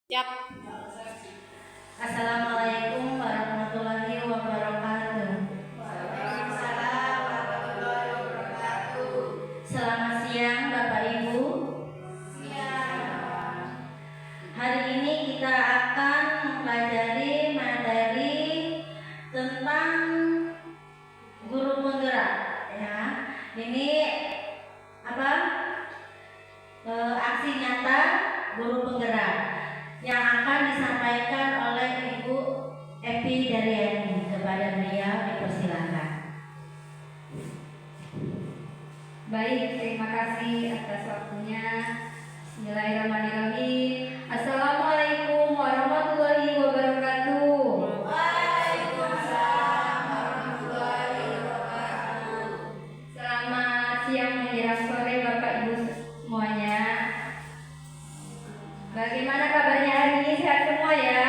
Yap. Assalamualaikum warahmatullahi wabarakatuh. Waalaikumsalam warahmatullahi wabarakatuh. Selamat siang Bapak Ibu. Siang. Hari ini kita akan mempelajari materi tentang guru penggerak. Ya, ini apa? Aksi nyata guru penggerak yang akan disampaikan oleh Ibu Epi Daryani. Kepada beliau dipersilakan. Baik, terima kasih atas waktunya. Bismillahirrahmanirrahim. Assalamualaikum warahmatullahi wabarakatuh. Waalaikumsalam warahmatullahi wabarakatuh. Selamat siang menjelang sore Bapak Ibu semuanya. Bagaimana kabarnya hari ini? Sehat semua ya?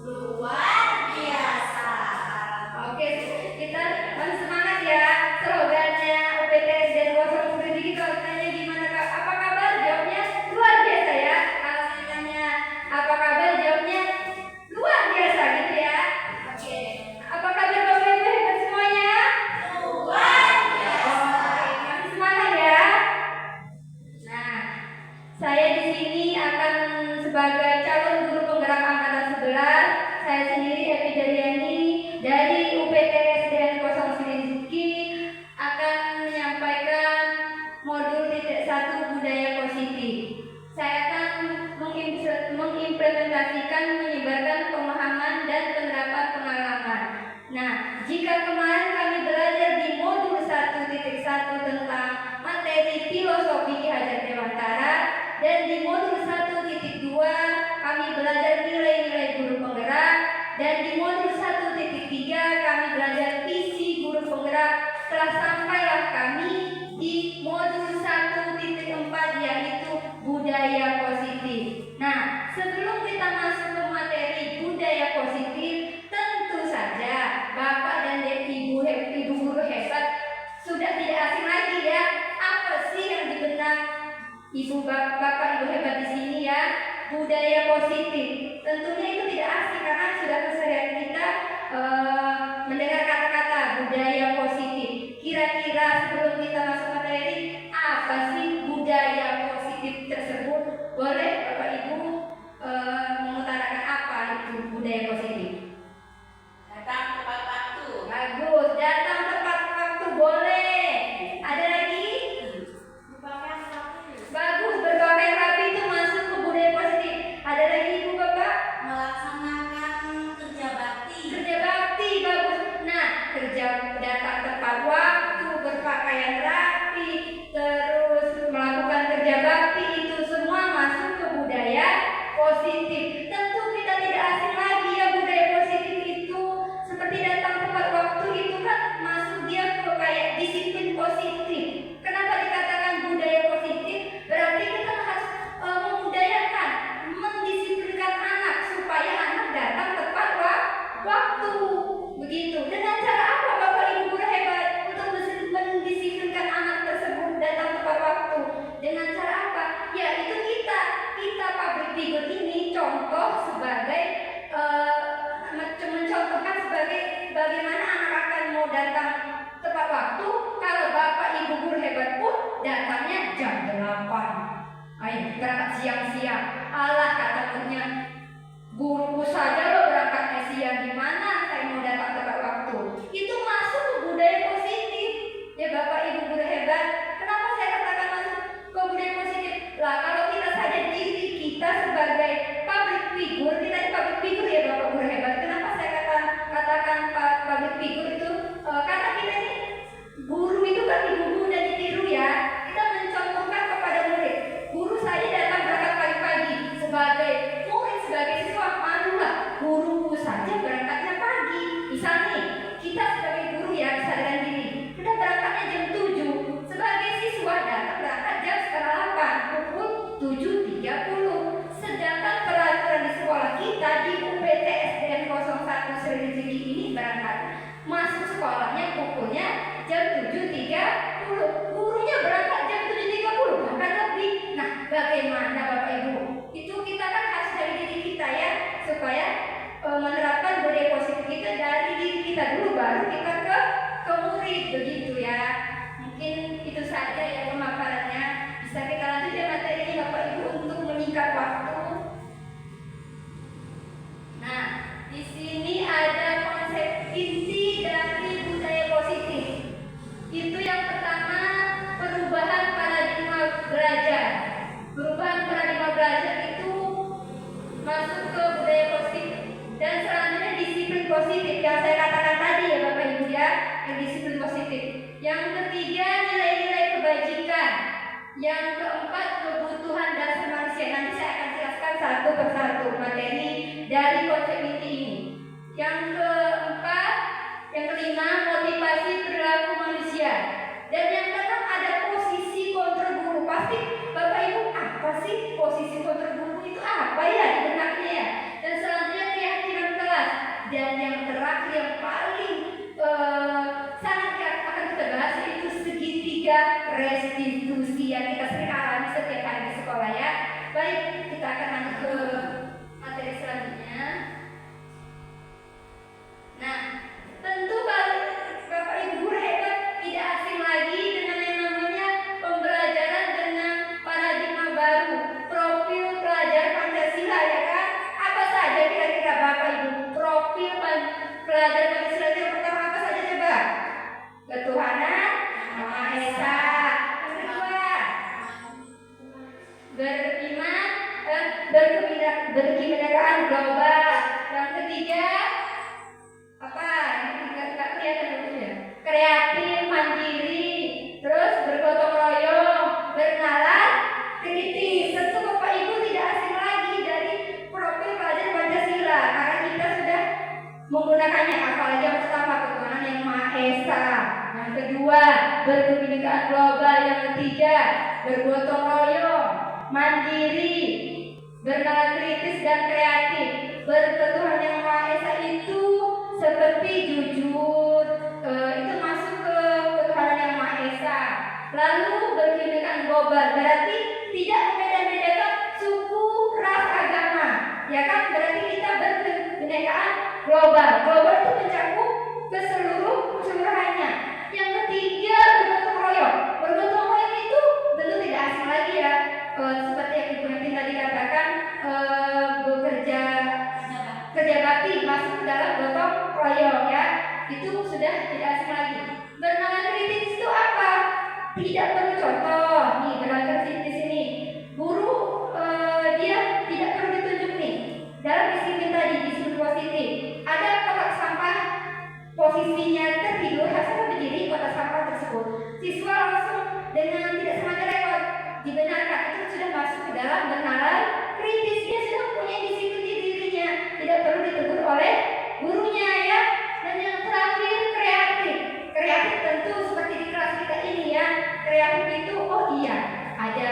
Luar biasa. Oke, kita harus semangat ya. Slogannya UPTS dan Kosong Studi itu tanya gimana Kak? Apa kabar? Jawabnya luar biasa ya. Kalau saya tanya apa kabar? Jawabnya luar biasa gitu ya. Oke. Apa kabar Bapak Ibu hebat semuanya? Luar biasa. Oke, masih semangat ya. Nah, saya di sini akan sebagai calon guru penggerak angkatan 11. Saya sendiri Epi Daryani dari UPTS dan Kosong Studi akan menyampaikan modul titik 1 budaya positif. Saya akan mengimplementasikan, menyebarkan pemahaman dan penerapan pengalaman. Nah, jika kemarin kami belajar di modul 1.1 tentang materi filosofi Ki Hajar Dewantara, dan di modul 1.2 kami belajar nilai-nilai guru penggerak, dan di modul 1.3 kami belajar visi guru penggerak. Telah sampailah kami di modul 1.4 yaitu budaya positif. Nah, sebelum kita masuk ke materi budaya positif, tentu saja Bapak dan Ibu guru hebat sudah tidak asing lagi ya. Apa sih yang di benak Bapak Ibu hebat di sini ya? Budaya positif. Tentunya itu tidak asing karena sudah keseharian kita mendengar kata-kata budaya positif. Kira-kira sebelum kita masuk materi, apa sih budaya positif tersebut? Boleh Bapak Ibu mengutarakan apa itu budaya positif? Datang tepat waktu. Bagus, datang tepat waktu boleh. Ada lagi? Lupakan waktu. Bagus, berpakaian rapi itu masuk ke budaya positif. Ada lagi Ibu Bapak? Melaksanakan kerja bakti. Kerja bakti, bagus. Nah, kerja datang tepat waktu, berpakaian rapi, terus melakukan kerja bakti, itu semua masuk ke budaya positif. Tentu kita tidak asing lagi ya budaya positif itu. Seperti datang tepat waktu itu kan masuk dia ke kayak disiplin positif. Kenapa dikatakan budaya positif? Berarti kita harus memudayakan, mendisiplinkan anak supaya anak datang tepat waktu. Begitu. Dengan cara apa Bapak Ibu guru hebat untuk mendisiplinkan anak tersebut datang tepat waktu? Dengan cara apa? Ya itu kita public figure ini contoh sebagai mencontohkan sebagai bagaimana anak akan mau datang tepat waktu kalau Bapak Ibu guru hebat pun datangnya jam 8. Ayo berangkat siang-siang. Alah kata gurunya, guruku saja lo berangkatnya siang, gimana saya mau datang tepat waktu? Itu masuk ke budaya positif. Ya Bapak Ibu guru hebat. Kenapa saya katakan masuk ke budaya positif? Lah kalau kita saja diri kita sebagai public figure, kita ini public figure ya Bapak guru hebat. Kenapa saya katakan public figure itu? Karena kita ini guru itu kan ibu dan ditiru ya. Kita mencontohkan kepada murid. Guru saya datang berangkat pagi-pagi sebagai murid, sebagai siswa, malulah guruku saja berangkatnya pagi. Misalnya kita sebagai guru ya kesadaran diri, kita berangkatnya jam 7, sebagai siswa datang berangkat jam setengah 8, pukul 7.30. Sedangkan peraturan di sekolah kita di UPTSDN 01 Sri Rezeki ini berangkat masuk sekolahnya pukulnya jam 7.30. Gurunya berangkat jam 7.30, bahkan lebih. Nah, bagaimana Bapak Ibu? Itu kita kan harus dari waktu. Nah, di sini ada konsep inti dari budaya positif. Itu yang pertama, perubahan paradigma belajar. Perubahan paradigma belajar itu masuk ke budaya positif. Dan selanjutnya disiplin positif yang saya katakan tadi ya Bapak Ibu ya, yang disiplin positif. Yang ketiga, nilai-nilai kebajikan. Yang keempat, kebutuhan dasar manusia. Nanti saya akan jelaskan satu persatu materi dari konsep inti ini. Yang keempat, yang kelima, motivasi perilaku manusia. Dan yang keenam ada posisi kontrol guru. Pasti Bapak Ibu, apa sih posisi kontrol guru itu apa ya di benaknya ya? Dan selanjutnya keyakinan kelas. Dan yang terakhir yang paling sangat akan kita bahas itu segitiga restitusi yang kita sering alami setiap hari di sekolah ya. Baik, kita akan lanjut ke materi selanjutnya. Nah, tentu kalau Bapak Ibu guru hebat tidak asing lagi dengan yang namanya pembelajaran dengan paradigma baru, profil pelajar Pancasila ya kan? Apa saja kira-kira Bapak Ibu profil pelajar Pancasila itu yang pertama apa saja coba? Ketuhanan Maha Esa. Yang kedua, beriman berkebinekaan global. Yang ketiga, apa? Yang ketiga nggak kelihatan dulu ya. Kreatif, mandiri, terus bergotong royong, bernalar, kritis. Tentu Bapak Ibu tidak asing lagi dari profil pelajar Pancasila karena kita sudah menggunakannya. Apalagi yang pertama, ketuhanan yang Maha Esa. Yang kedua, berkebinekaan global. Yang ketiga, bergotong royong, mandiri, bernalar kritis dan kreatif. Berketuhanan yang Maha Esa itu seperti jujur, itu masuk ke ketuhanan yang Maha Esa. Lalu berkebinekaan global berarti tidak membeda-bedakan suku, ras, agama, ya kan? Berarti kita berkebinekaan global. Global itu mencakup keseluruhannya. Yang ketiga, bergotong royong. Bergotong royong itu tentu tidak asing lagi ya. Seperti yang Ibu Henti tadi katakan, kerja bakti masuk ke dalam gotong royong ya. Itu sudah tidak asing lagi. Bernalar kritis itu apa? Tidak perlu contoh. Nih, bernalar kritis ini. Guru dia tidak perlu ditunjuk nih. Dalam disiplin tadi, disiplin positif. Ada kotak sampah posisinya tertidur, hasilnya berdiri kotak sampah tersebut. Siswa langsung dengan tidak sengaja lewat, dibenarkan. Itu sudah masuk ke dalam bernalar kritis. Dia sudah punya disiplin di dirinya, tidak perlu ditegur oleh gurunya ya. Dan yang terakhir, kreatif. Kreatif tentu seperti di kelas kita ini ya. Kreatif itu, oh iya, ada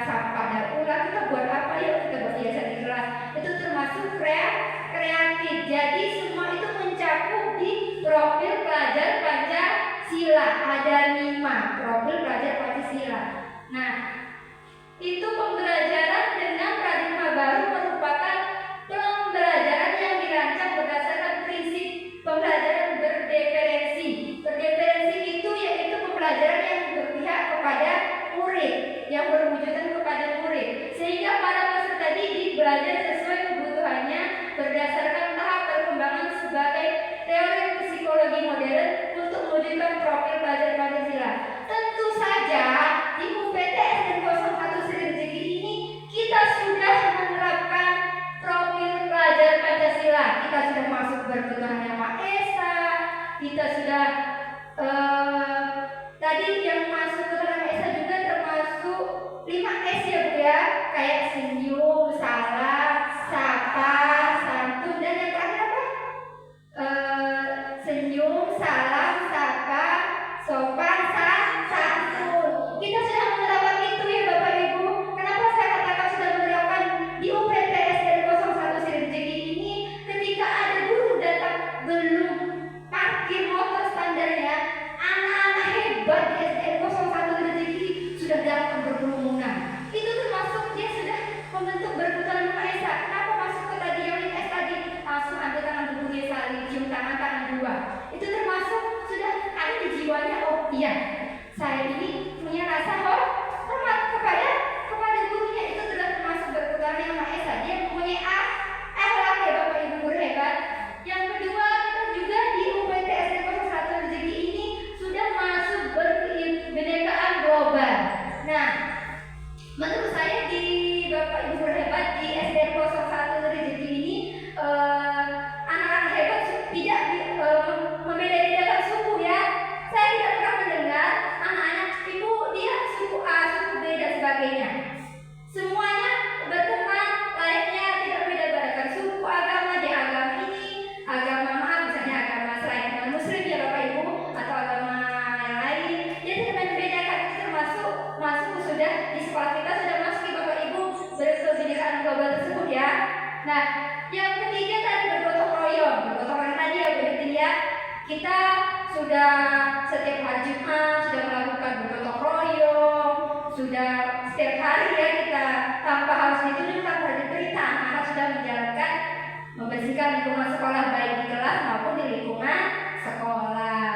sampah daur ulang, kita buat apa ya? Kita buat biasa di kelas. Itu termasuk kreatif. Jadi semua itu mencakup di profil pelajar Pancasila. Ada 5 profil pelajar Pancasila. Nah, itu pembelajaran dengan paradigma baru merupakan pembelajaran yang dirancang berdasarkan prinsip pembelajaran berdeferensi. Berdeferensi itu yaitu pembelajaran yang berpihak kepada murid, yang berwujudan kepada murid, sehingga para peserta didik belajar sesuai kebutuhannya berdasarkan tahap perkembangan sebagai teori psikologi modern untuk mewujudkan profil pelajar Pancasila. Maha Esa, dia mempunyai akhlak ya Bapak Ibu guru hebat. Yang kedua, kita juga di UPT SD 01 Rezeki ini sudah masuk berkebinekaan global. Nah, menurut saya di Bapak Ibu guru hebat di SD 01 Rezeki ini anak-anak hebat tidak membeda-bedakan suku ya. Saya tidak pernah mendengar anak-anak ibu dia suku A, suku B dan sebagainya. Semuanya berteman layaknya tidak membeda-bedakan suku, agama, dia agama ini, agama maaf misalnya agama selain agama Muslim ya Bapak Ibu atau agama yang lain. Dia tidak membedakan, itu termasuk sudah di sekolah kita sudah masuk di Bapak Ibu berkebinekaan global tersebut ya. Nah, yang ketiga tadi bergotong royong tadi ya berarti ya kita sudah setiap hari Jumat sudah melakukan bergotong royong, sudah setiap hari ya kita tanpa harus ditunjuk, tanpa diberitahu anak sudah menjalankan membersihkan lingkungan sekolah baik di kelas maupun di lingkungan sekolah.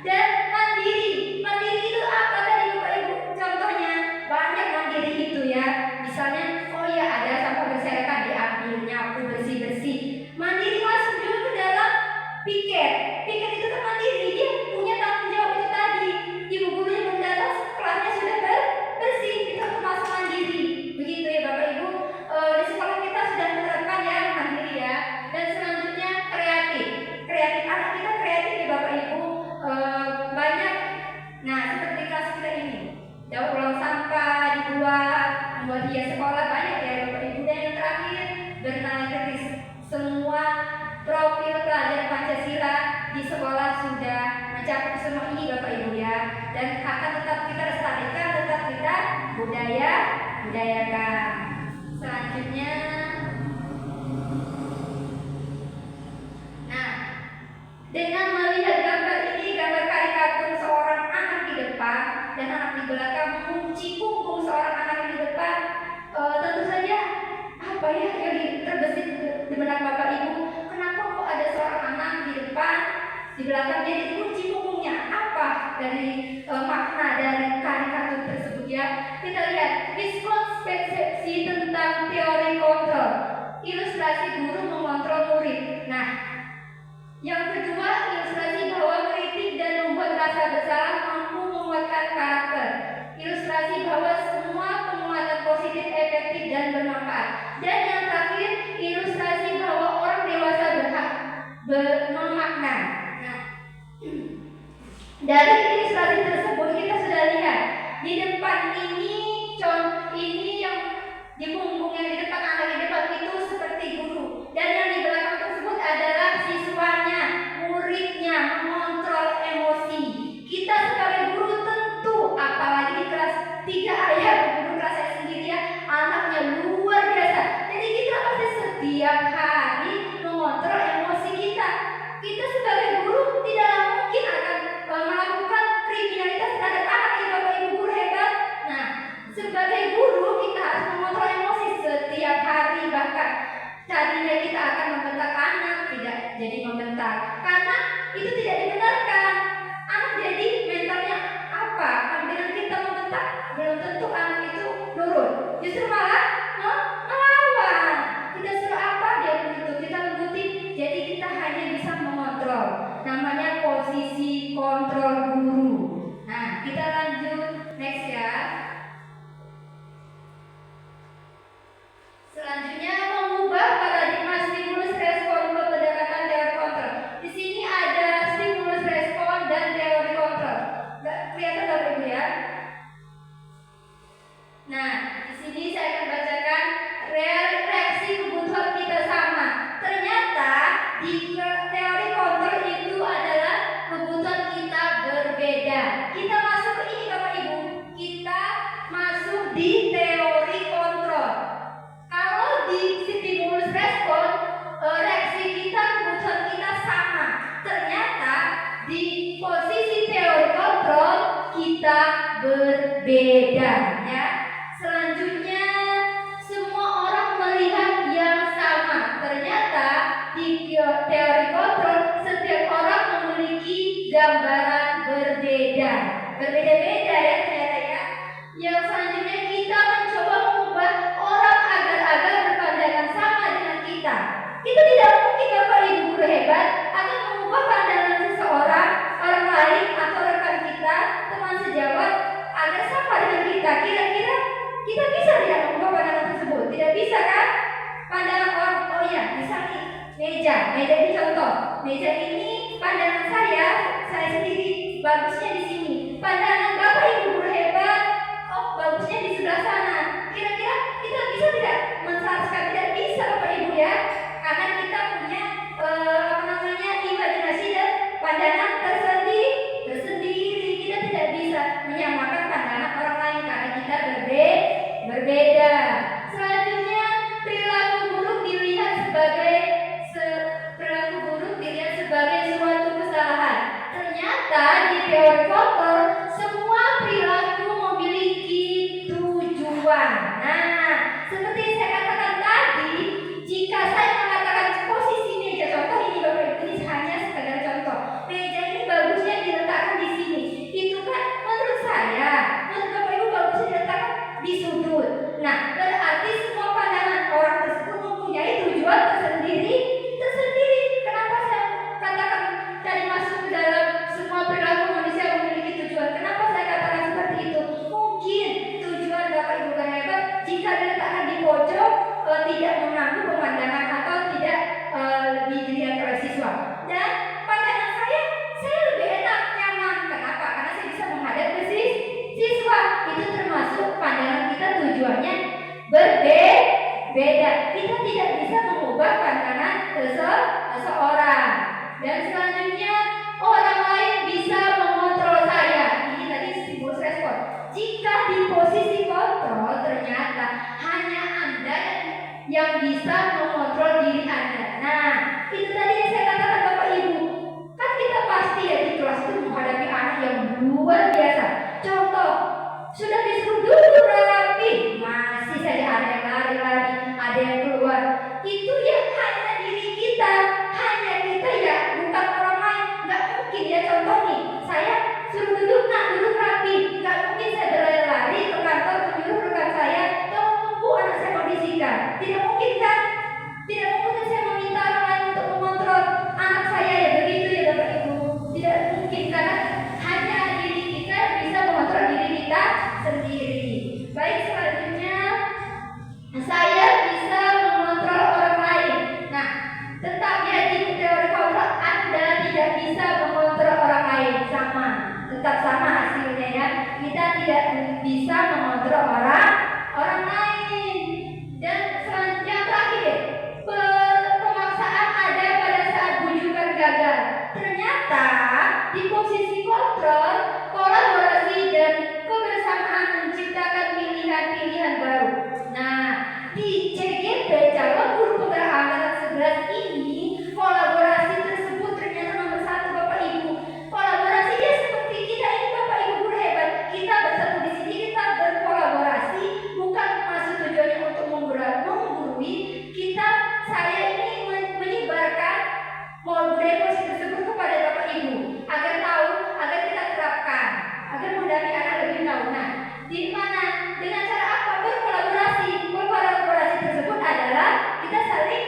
Dan mandiri itu apa tadi Bapak Ibu? Contohnya banyak mandiri itu ya. Misalnya oh ya ada sampah berserakan diambil, nyapu bersih. Mandiri masuk juga ke dalam piket itu kan mandiri, dia punya tanggung jawab itu tadi. Ibu gurunya mendatang kelasnya sudah bersih, itu termasuk mandiri. Begitu ya Bapak Ibu. Di sekolah kita sudah menerapkan ya mandiri ya. Dan selanjutnya kreatif anak kita kreatif ya Bapak Ibu. Banyak. Nah seperti kelas kita ini daur ulang sampah dibuat, membuat hias sekolah banyak ya Bapak Ibu. Dan yang terakhir bernalar kritis. Semua profil pelajar Pancasila di sekolah sudah mencakup semua ini Bapak Ibu ya. Dan akan tetap kita lestarikan, tetap kita budayakan. Selanjutnya, nah, dengan melihat gambar ini, gambar karikatur seorang anak di depan dan anak di belakang mengunci punggung seorang anak di depan, tentu saja apa ya yang terbesit di benak Bapak Ibu? Kenapa kok ada seorang anak di depan, di belakang jadi kunci punggungnya? Apa dari makna dari karikatur tersebut ya? Kita lihat miskonspensasi tentang teori kontrol, ilustrasi guru mengontrol murid. Nah, yang kedua ilustrasi bahwa kritik dan membuat rasa bersalah mampu menguatkan karakter. Ilustrasi bahwa semua penguatan positif efektif dan bermanfaat. Dan yang terakhir ilustrasi bahwa orang dewasa berhak bermakna. Nah, dari ilustrasi tersebut kita sudah lihat di depan ini yang di punggung yang di depan anak di depan itu seperti guru, dan yang di belakang tersebut adalah siswanya, muridnya mengontrol emosi. Kita sebagai guru tentu apalagi di kelas 3 ayat guru kelas saya sendiri ya, anaknya luar biasa. Jadi kita pasti setiap hari mengontrol emosi kita. Kita sebagai guru tidaklah mungkin akan melakukan kriminalitas terhadap anak ya Bapak Ibu guru hebat. Nah, sebagai guru kita harus mengontrol emosi setiap hari, bahkan tadinya kita akan membentak anak tidak jadi membentak karena itu tidak dibenarkan. Anak jadi mentalnya apa? Dengan kita membentak belum tentu anak itu nurut, justru malah melawan. Kita suruh apa dia begitu, kita lembutin. Jadi kita hanya bisa mengontrol. Namanya posisi kontrol guru. Nah, kita lanjut next ya. Selanjutnya mengubah paradigma stimulus respon ke pendekatan teori kontrol. Di sini ada stimulus respon dan teori kontrol. Kelihatan Bapak Ibu ya? Nah, di sini saya akan bacakan reaksi kebutuhan kita sama. Ternyata di teori kontrol itu adalah kebutuhan kita berbeda. Kita masuk ke ini Bapak Ibu. Kita masuk di teori kontrol. Kalau di stimulus respon, reaksi kita, kebutuhan kita sama. Ternyata di posisi teori kontrol kita berbeda ya. Selanjutnya semua orang melihat yang sama. Ternyata di teori kontrol setiap orang memiliki gambaran berbeda. Berbeda-beda ya ternyata ya. Yang selanjutnya kita mencoba mengubah orang agar berpandangan Meja ini contoh. Meja ini pandangan saya sendiri bagusnya di sini. Pandangan Bapak Ibu guru hebat, oh bagusnya di sebelah sana. Kira-kira kita bisa tidak mensarankan? Tidak bisa Bapak Ibu ya, karena kita punya imajinasi dan pandangan tersendiri. Kita tidak bisa menyamakan pandangan orang lain karena kita berbeda. Selanjutnya, perilaku buruk dilihat sebagai suatu kesalahan. Ternyata di teori Kotor semua perilaku memiliki tujuan. Nah, seperti yang saya katakan tadi, jika saya mengatakan posisi meja, contoh ini Bapak Ibu, ini hanya sekadar contoh. Meja ini bagusnya diletakkan di sini. Itu kan menurut saya, menurut Bapak Ibu bagusnya diletakkan di sudut. Nah, berarti semua pandangan orang tersebut mempunyai tujuan tersendiri. Kenapa saya katakan tadi masuk ke dalam semua perilaku manusia memiliki tujuan? Kenapa saya katakan seperti itu? Mungkin tujuan Bapak Ibu guru hebat jika diletakkan di pojok tidak mengganggu pemandangan atau tidak lebih dilihat oleh siswa. Dan pandangan saya lebih enak, nyaman. Kenapa? Karena saya bisa menghadap ke siswa. Itu termasuk pandangan kita tujuannya berbeda. Kita tidak bisa mengubah pandangan seseorang. Dan selanjutnya, orang lain bisa mengontrol saya. Ini tadi stimulus respon. Jika di posisi kontrol, ternyata hanya Anda yang bisa mengontrol diri Anda. Nah, itu tadi yang saya katakan Bapak Ibu. Kan kita pasti ya di kelas itu menghadapi anak yang luar biasa. Contoh, sudah disuruh duduk rapi, masih saja ada yang lari-lari, ada yang keluar. Itu yang hanya diri kita, ya, bukan orang lain. Nggak mungkin ya, contoh nih, saya suruh duduk rapi. Nggak mungkin saya berlari-lari ke kantor menyuruh rekan saya, tunggu anak saya kondisikan. Tidak mungkin kan? Tidak mungkin saya meminta orang lain untuk mengontrol anak saya ya, begitu ya Bapak Ibu. Tidak mungkin, karena hanya diri kita bisa mengontrol diri kita sendiri. Baik, selanjutnya saya bisa mengontrol orang lain. Nah, tetap ya di teori kontrol Anda tidak bisa mengontrol orang lain, tetap sama hasilnya ya. Kita tidak bisa mengontrol orang lain. Dan selanjutnya yang terakhir, pemaksaan ada pada saat bujukan gagal. Ternyata di posisi kontrol, kolaborasi dan kebersamaan menciptakan pilihan-pilihan baru. Nah, di CGP calon guru penggerak angkatan 11 ini, kolaborasi tersebut ternyata nomor 1 Bapak Ibu. Kolaborasinya seperti kita ini Bapak Ibu guru hebat. Kita bertemu di sini, kita berkolaborasi, bukan maksud tujuannya untuk menggurui. Saya ini menyebarkan moral budaya tersebut kepada Bapak Ibu agar tahu, agar kita terapkan, agar mendampingi anak lebih tahu. Nah, di mana? Dengan cara apa? Berkolaborasi tersebut adalah kita saling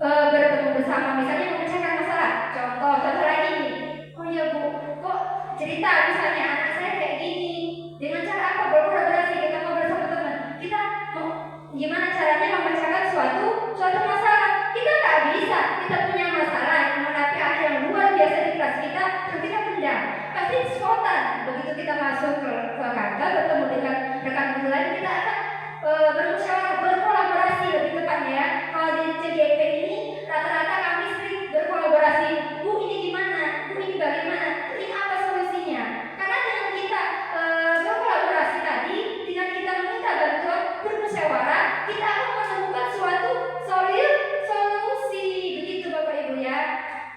bertemu bersama, misalnya memecahkan masalah. Contoh lagi nih. Oh ya Bu, kok cerita misalnya anak saya kayak gini. Dengan cara apa? Berkolaborasi, kita ngobrol sama teman. Kita mau gimana caranya memecahkan suatu masalah. Kita nggak bisa, kita punya masalah menghadapi anak yang luar biasa di kelas kita, terus kita pendam. Pasti spontan. Begitu kita masuk ke kantor, bertemu dengan rekan guru lain, kita akan bermusyawarah, berkolaborasi lebih tepatnya ya. Kalau di CGP ini rata-rata kami sering berkolaborasi. Bu, ini gimana? Bu, ini bagaimana? Ini apa solusinya? Karena dengan kita berkolaborasi tadi, dengan kita meminta bantuan, bermusyawarah, kita akan menemukan suatu solusi. Begitu Bapak Ibu ya.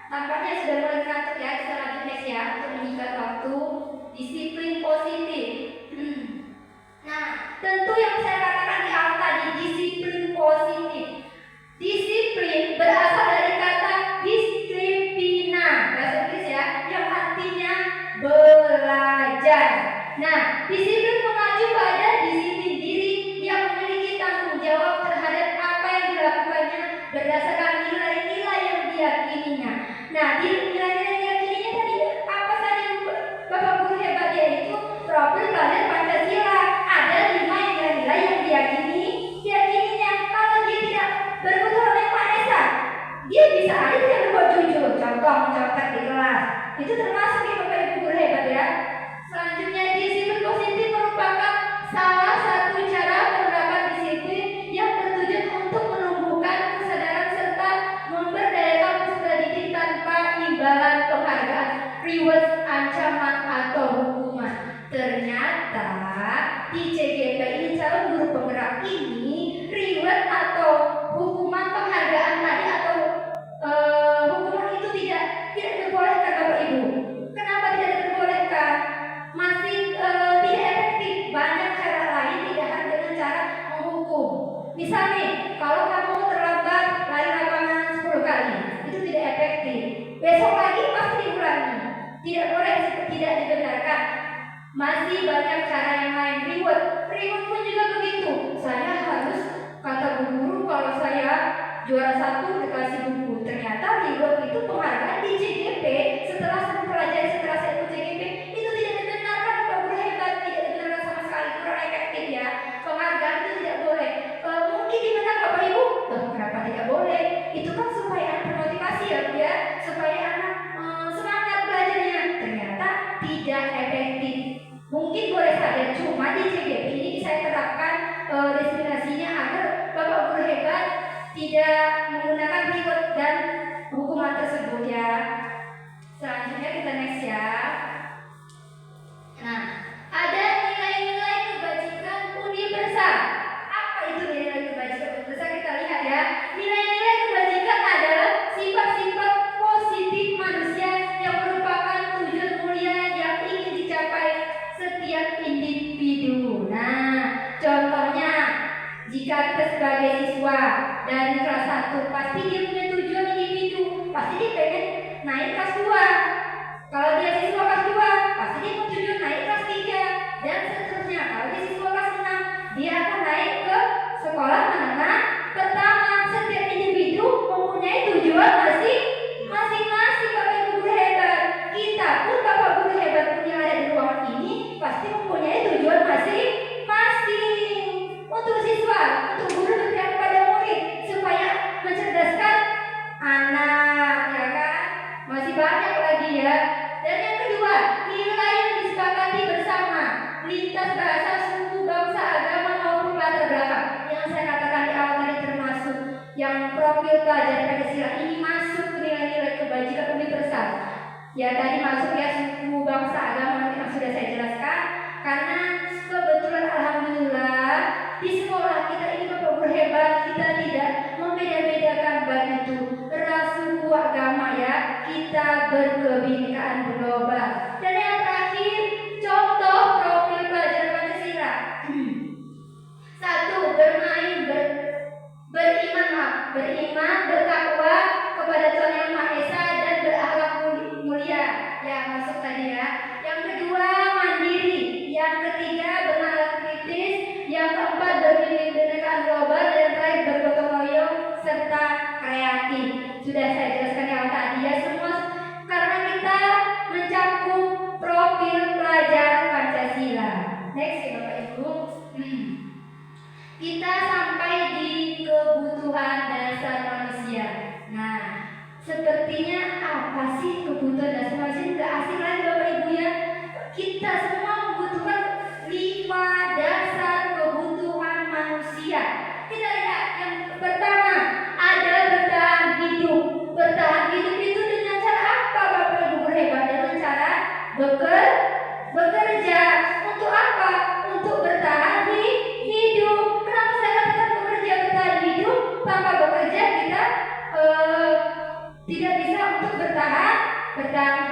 Tampaknya sudah mulai ngantuk ya. Kita lanjut next ya untuk menyingkat waktu. Disiplin positif. Nah, tentu yang saya katakan di awal tadi, disiplin positif. Disiplin berasal dari kata disiplina, bahasa Inggris ya, yang artinya belajar. Nah, disiplin mengacu pada disiplin diri yang memiliki tanggung jawab terhadap apa yang dilakukannya berdasarkan nilai-nilai yang diyakininya. Nah, di nilai-nilai yang diyakininya tadi apa saja Bapak guru hebat, yaitu profil pelajar Pancasila. Ada 5 nilai-nilai yang diyakininya. Kalau dia tidak berkutat oleh Pak Esa, dia bisa contoh mencontek di kelas. Itu termasuk ya Bapak Ibu guru hebat ya. Selanjutnya disiplin positif merupakan salah satu cara penerapan disiplin yang bertujuan untuk menumbuhkan kesadaran serta memberdayakan peserta didik tanpa imbalan penghargaan, reward, ancaman atau hukuman. Ternyata di CGP ini calon guru penggerak ini reward atau hukuman penghargaan tadi atau hukuman itu tidak diperbolehkan Bapak Ibu. Kenapa tidak diperbolehkan? Masih tidak efektif. Banyak cara lain tidak hanya dengan cara menghukum. Misalnya kalau kamu terlambat lari lapangan 10 kali itu tidak efektif. Besok lagi pasti diulangi. Tidak boleh, tidak dibenarkan. Masih banyak cara yang lain. Reward pun juga begitu. Saya harus kata guru kalau saya juara 1 dikasih buku. Ternyata reward itu penghargaan di CGP setelah saya mempelajari, setelah saya ikut CGP itu tidak dibenarkan. Bapak guru hebat, tidak dibenarkan sama sekali, kurang efektif ya. Penghargaan itu tidak boleh. Mungkin dibenarkan Bapak Ibu, kenapa tidak boleh? Itu kan supaya anak termotivasi ya, supaya anak semangat belajarnya. Ternyata tidak efektif. Mungkin boleh saja, cuma di CGP ini saya terapkan destinasinya agar Bapak guru hebat tidak menggunakan reward dan hukuman tersebut ya. Selanjutnya kita next ya. Nah, ada nilai-nilai kebajikan universal. Apa itu nilai kebajikan universal? Kita lihat ya. Nilai-nilai kebajikan adalah sifat-sifat positif manusia yang merupakan tujuan mulia yang ingin dicapai setiap individu. Nah, contohnya jika kita sebagai siswa dari kelas 1 pasti dia punya tujuan individu, pasti dia pengen naik kelas 2. Kalau dia siswa kelas 2, pasti dia punya tujuan naik kelas 3 dan seterusnya. Kalau dia siswa kelas 6, dia akan naik ke sekolah menengah pertama. Setiap individu mempunyai tujuan masing-masing. Bapak Ibu guru hebat, kita pun Bapak guru hebat pun yang ada di ruangan ini pasti mempunyai tujuan masing-masing. Untuk siswa, untuk guru berpihak kepada murid supaya mencerdaskan anak, ya kan? Masih banyak lagi ya. Dan yang kedua, nilai yang disepakati bersama, lintas bahasa, suku, bangsa, agama maupun latar belakang. Yang saya katakan di awal tadi termasuk yang profil pelajar Pancasila ini masuk ke nilai-nilai kebajikan universal. Ya tadi masuk ya suku, bangsa, agama yang sudah saya jelaskan. Karena kebetulan alhamdulillah di sekolah kita ini Bapak guru hebat, kita tidak membeda-bedakan baik itu ras, suku, agama ya. Kita berkebinekaan global. Dan yang terakhir, contoh profil pelajar Pancasila. 1. Beriman, bertakwa kepada Tuhan Yang Maha Esa dan berakhlak mulia. Ya, masuk tadi ya. Yang kedua, mandiri. Yang ketiga, bernalar kritis. Yang keempat, berkebinekaan global. Dan yang terakhir, bergotong royong serta kreatif. Sudah saya jelaskan yang tadi ya semua karena kita mencakup profil pelajar Pancasila. Next ya Bapak Ibu. Kita sampai di kebutuhan dasar manusia. Nah, sepertinya apa sih kebutuhan dasar manusia? Nggak asing lagi Bapak Ibu ya. Kita semua membutuhkan 5 dasar kebutuhan manusia. Kita lihat yang pertama ada bertahan hidup. Bertahan hidup itu dengan cara apa Bapak Ibu guru hebat? Dengan cara bekerja. Untuk apa? Untuk bertahan hidup. Kenapa saya katakan bekerja bertahan hidup? Tanpa bekerja kita tidak bisa untuk bertahan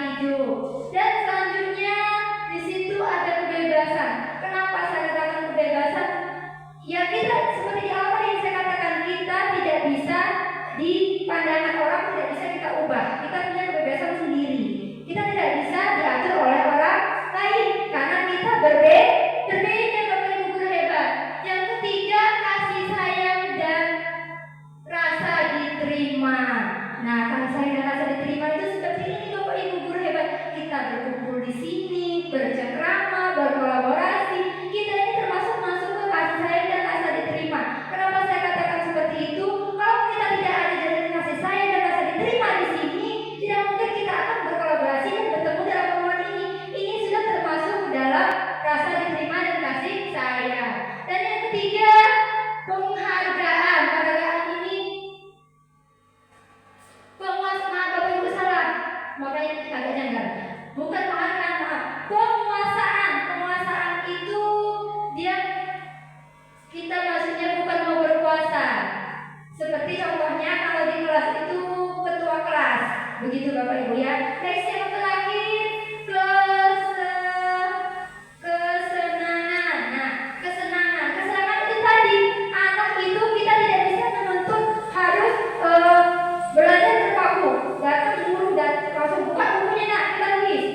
hidup. Dan selanjutnya di situ ada kebebasan. Kenapa saya katakan kebebasan? Ya kita seperti di awal yang saya katakan kita tidak bisa di pandangan orang tidak bisa kita ubah. Kita punya kebebasan sendiri. Kita tidak bisa diatur oleh orang lain karena kita berbeda Bapak Ibu guru hebat. Yang ketiga kasih sayang dan rasa diterima. Nah, kasih sayang dan rasa diterima itu seperti ini Bapak Ibu guru hebat. Kita berkumpul di sini, bercengkrama, berkolaborasi. Kita ini termasuk masuk ke kasih sayang dan rasa diterima. Kenapa saya katakan seperti itu? Kalau kita tidak ada jalinan kasih sayang Begitu Bapak Ibu ya. Next yang terakhir, kesenangan. Nah, kesenangan itu tadi, anak itu kita tidak bisa menuntut harus belajar terpaku, datang guru dan langsung buka bukunya nak kita tulis.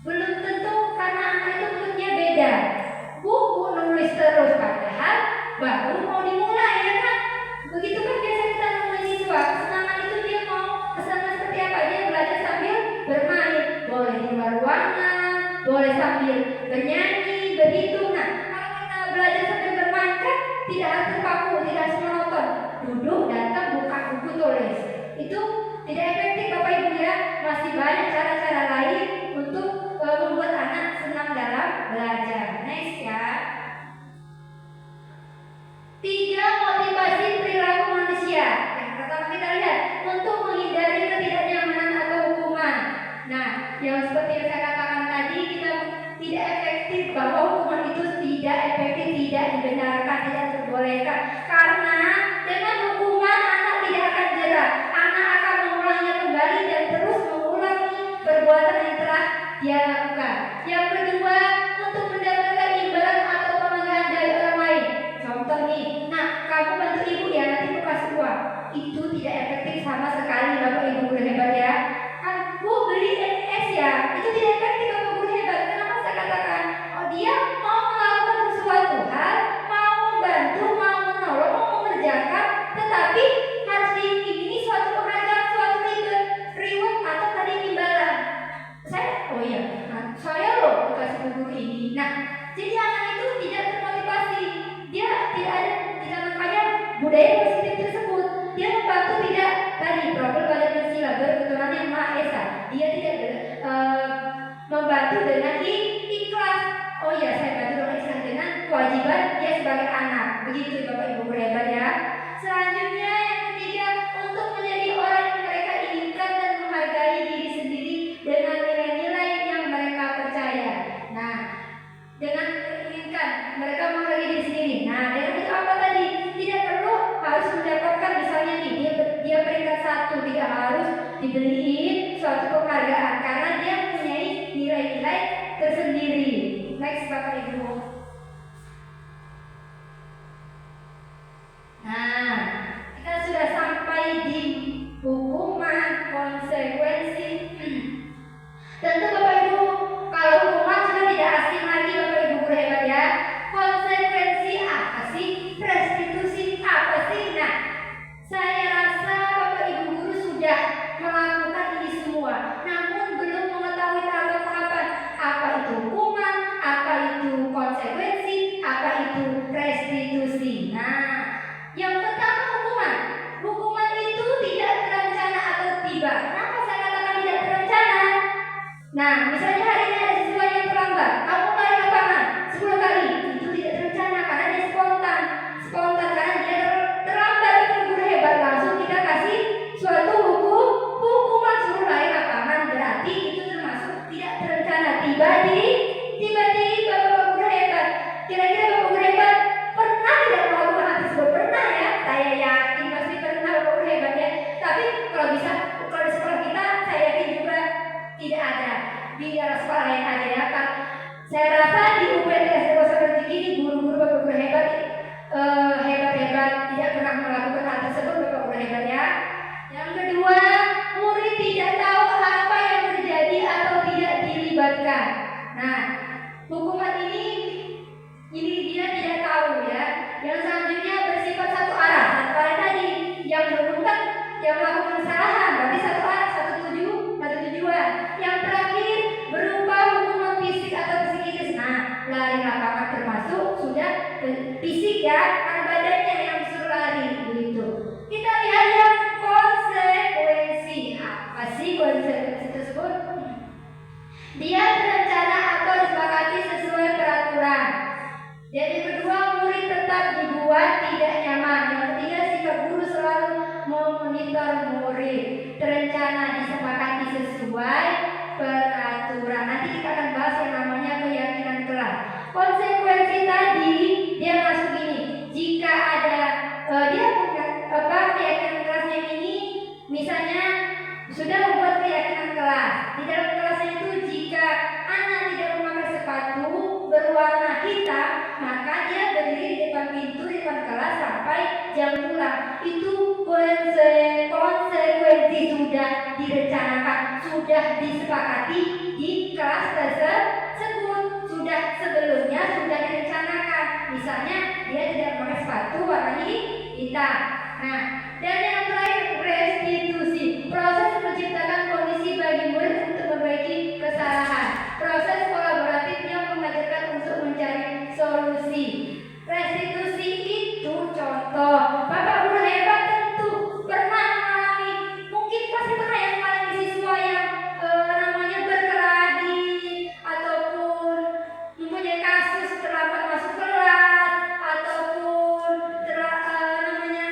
Belum tentu karena anak itu moodnya beda. Buku nulis terus padahal baru mau dimulai ya kan. Begitu kan biasa kita mahasiswa, kesenangan itu dia mau kesenangan seperti apa? Dia belajar sambil bermain, boleh di luar ruangan, boleh sambil bernyanyi, berhitung. Nah, kalau kita belajar sambil bermain kan tidak harus terpaku, tidak harus monoton. Duduk, datang, buka buku, tulis. Itu tidak efektif Bapak Ibu ya. Masih banyak cara-cara lain untuk membuat anak senang dalam belajar. Next ya. 3 motivasi perilaku manusia. Yang pertama kita lihat untuk menghindari ketidaknyamanan atau hukuman. Nah, yang seperti yang saya katakan tadi, kita tidak efektif bahwa hukuman itu tidak efektif, tidak dibenarkan, tidak dibolehkan. Karena dengan hukuman anak tidak akan jerah, anak akan mengulangnya kembali dan terus mengulangi perbuatan yang telah dia lakukan. Yang kedua, untuk mendapatkan imbalan atau penghargaan dari orang lain. Contoh nih, nah kamu bantu ibu ya, nanti aku kasih uang. Itu tidak efektif sama sekali Bapak Ibu guru hebat ya. Kan Bu beli es ya, itu tidak efektif Bapak guru hebat. Kenapa saya katakan? Oh dia mau melakukan sesuatu hal, mau membantu, mau menolong, mau mengerjakan, tetapi harus diiming-imingi suatu penghargaan, suatu reward atau tadi imbalan. Saya loh dikasih guru ini. Nah, jadi anak itu tidak termotivasi. Dia tidak ada, tidak makanya budaya positif tersebut. Dia membantu tidak tadi profil pada sila berketurunan yang Maha Esa. Dia tidak membantu dengan ikhlas. Oh iya, saya bantu dengan ikhlas dengan kewajiban dia sebagai anak. Begitu Bapak Ibu guru hebat ya. Selanjutnya yang ketiga, untuk menjadi orang yang mereka inginkan dan menghargai diri sendiri dengan nilai-nilai yang mereka percaya. Nah, dengan menginginkan mereka menghargai diri sendiri. Nah, dengan itu apa tadi? Tidak perlu harus mendapatkan misalnya nih dia peringkat 1, tidak harus dibeliin suatu penghargaan karena dia mempunyai nilai-nilai tersendiri. Next Bapak Ibu. Nah, kita sudah sampai di hukuman konsekuensi. Tentu Bapak Ibu, kalau hukuman sudah tidak asing lagi Bapak Ibu guru hebat ya. Konsekuensi apa sih? Restitusi apa sih? Nah, saya rasa Bapak Ibu guru sudah melakukan ini semua, namun belum mengetahui tahapan-tahapan apa itu hukuman, apa itu konsekuensi, apa itu restitusi. Nah, yang pertama hukuman. Hukuman itu tidak terencana atau tiba. Kenapa saya katakan tidak terencana? Nah, misalnya hari ini ada siswa yang terlambat, kamu lari lapangan 10 kali, itu tidak terencana karena dia spontan karena dia terlambat. Itu guru hebat, langsung kita kasih suatu hukuman suruh lari lapangan, berarti itu termasuk tidak terencana. Tiba-tiba Bapak guru hebat. Kira-kira Bapak guru hebat pernah tidak melakukan hal tersebut? Pernah ya? Saya yakin pasti pernah Bapak guru hebat ya. Tapi kalau di sekolah kita, saya yakin juga tidak ada. Di daerah sekolah lain aja ya kan. Saya rasa di UPTS seperti ini guru-guru Bapak guru hebat hebat tidak pernah melakukan hal tersebut Bapak guru hebat ya. Yang kedua, murid tidak tahu apa yang terjadi atau tidak dilibatkan. Nah, hukuman ini dia tidak tahu ya. Yang selanjutnya bersifat satu arah tadi yang dihukumkan yang melakukan kesalahan berarti satu arah, satu tujuan. Yang terakhir berupa hukuman fisik atau psikis. Nah, lari lapangan termasuk sudah fisik ya, karena badannya yang disuruh lari begitu. Kita lihat yang konsekuensi. Apa sih konsekuensi tersebut? Dia terencana atau disepakati sesuai peraturan. Dan yang kedua, murid tetap dibuat tidak nyaman. Yang ketiga, sikap guru selalu memonitor murid. Terencana, disepakati sesuai peraturan. Nanti kita akan bahas yang namanya keyakinan kelas. Konsekuensi tadi dia masuk gini. Jika ada dia punya keyakinan kelasnya ini, misalnya sudah konsekuensi sudah direncanakan, sudah disepakati di kelas tersebut, sudah sebelumnya sudah direncanakan. Misalnya dia tidak memakai sepatu warna hitam. Nah, dan yang terakhir restitusi, proses menciptakan kondisi bagi murid untuk memperbaiki kesalahan, proses kolaboratif yang mengajarkan untuk mencari solusi. Restitusi itu contoh, Bapak guru hebat tentu pernah mengalami, mungkin pasti pernah yang mengalami siswa yang namanya berkelahi ataupun mempunyai kasus terlambat masuk kelas ataupun namanya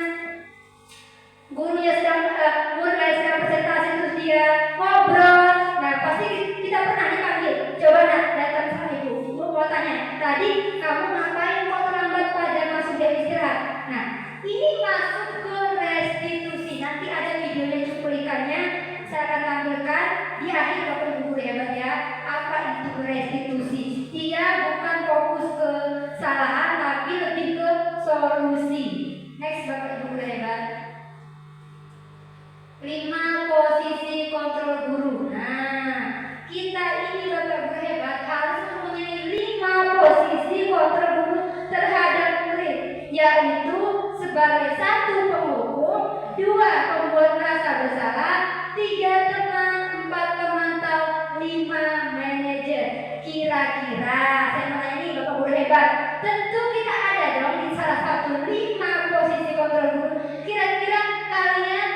gurunya sedang murid sedang presentasi terus dia ngobrol. Nah pasti kita pernah dipanggil, coba nak datang sama ibu, mau tanya tadi kamu ngapain kok terlambat pelajaran masuk jam istirahat. Nah ini masuk ke restitusi, nanti ada videonya cuplikannya saya akan tampilkan di akhir Bapak Ibu guru hebat ya. Apa itu restitusi? Dia bukan fokus ke kesalahan tapi lebih ke solusi. Next Bapak Ibu guru hebat. 5 posisi kontrol guru. Nah, kita ini Bapak Guru hebat harus mempunyai 5 posisi kontrol guru terhadap murid, yaitu sebagai 1 penghukum, 2 pembuat rasa bersalah, 3 teman, 4 pemantau, 5 manajer. Kira-kira saya mau nanya nih Bapak Guru hebat, tentu kita ada dong di salah satu 5 posisi kontrol guru. Kira-kira kalian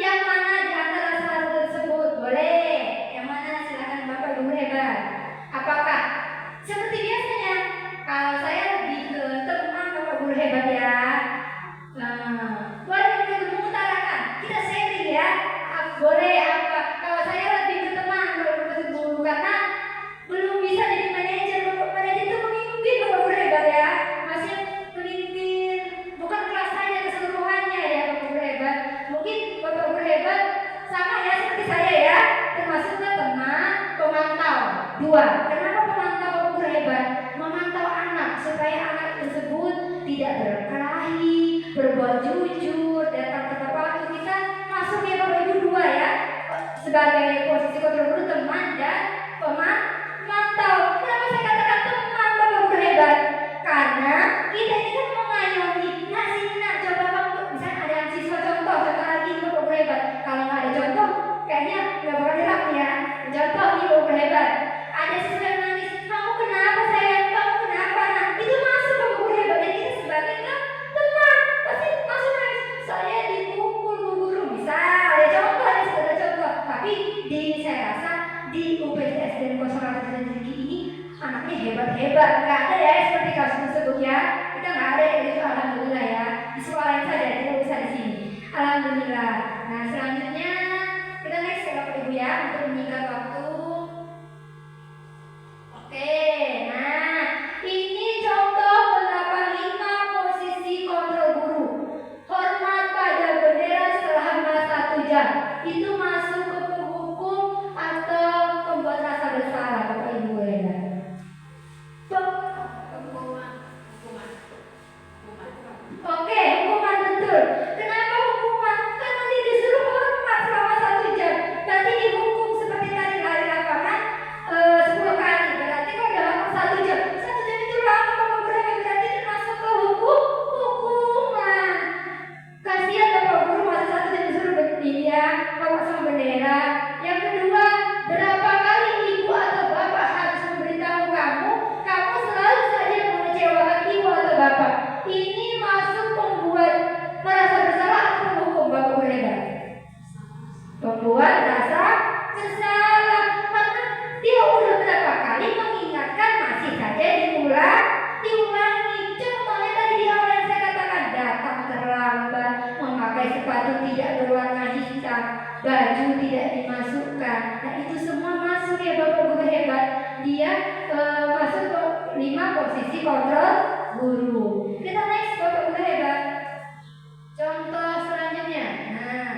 yang mana di antara salah satu tersebut? Boleh. Yang mana? Silakan Bapak Guru hebat. Apakah seperti biasanya? Kalau saya lebih ke teman Bapak Guru hebat ya. Boleh kita mengutarakan. Kita sharing ya. Boleh apa? Kalau saya lebih ke teman Bapak Guru karena belum bisa jadi manajer. Manajer itu memimpin Bapak Guru hebat ya. Masih memimpin bukan kelas saja keseluruhannya ya Bapak Guru hebat. Mungkin Bapak Guru hebat sama ya seperti saya ya, termasuk ke teman pemantau. 2. Kenapa pemantau Bapak Guru hebat? Memantau anak supaya anak tersebut tidak berkelahi, berbuat jujur, datang tepat waktu. Kita masuk ya Bapak Ibu 2 ya, sebagai posisi kontrol guru, teman dan pemantau. Kenapa saya katakan teman Bapak Guru hebat? Karena kita ini kan mengayomi. Nah sini nak coba kamu, misalnya ada siswa contoh lagi Bapak Guru hebat. Kalau nggak ada contoh, kayaknya nggak bakal dirap ya. Contoh nih Bapak Guru hebat. Ada siswa yang nangis, kamu kenapa sayang? Kamu kenapa nak? Itu masuk Bapak Guru hebat. Dan kita sebagai teman pasti masuk nangis. Saya dipukul Bu Guru. Bisa ada contoh, ada segala contoh. Tapi saya rasa di UPTS dan Konservasi dan Tinggi ini anaknya hebat-hebat. Nggak ada ya seperti kasus tersebut ya. Kita nggak ada itu alhamdulillah ya. Di sekolah lain saja tidak bisa di sini. Alhamdulillah. Nah selanjutnya kita next ya Bapak Ibu ya untuk menyingkat waktu. Oke, nah ini contoh penerapan 5 posisi kontrol guru. Hormat pada bendera selama 1 jam. Itu masuk ke penghukum atau pembuat rasa bersalah Bapak Ibu ya. Oke, hukuman betul. Kenapa hukuman? Karena dia disuruh hormat selama 1 jam. Berarti dihukum seperti tadi lari lapangan 10 kali. Berarti kalau dalam 1 jam, 1 jam itu lama Bapak Guru berarti termasuk ke hukuman. Kasihan Bapak Guru masa 1 jam disuruh berdiri bawa sama bendera. Yang kedua, berapa kali ibu atau bapak harus memberitahu kamu selalu saja mengecewakan ibu atau bapak. Ini masuk pembuat merasa bersalah atau penghukum Bapak Guru hebat? Pembuat rasa bersalah karena dia udah berapa kali mengingatkan masih saja diulangi. Contohnya tadi di awal yang saya katakan, datang terlambat, memakai sepatu tidak berwarna hitam, baju tidak dimasukkan. Nah itu semua masuk ya Bapak Guru hebat. Dia masuk ke 5 posisi kontrol guru. Kita next Bapak Guru hebat. Contoh selanjutnya. Nah,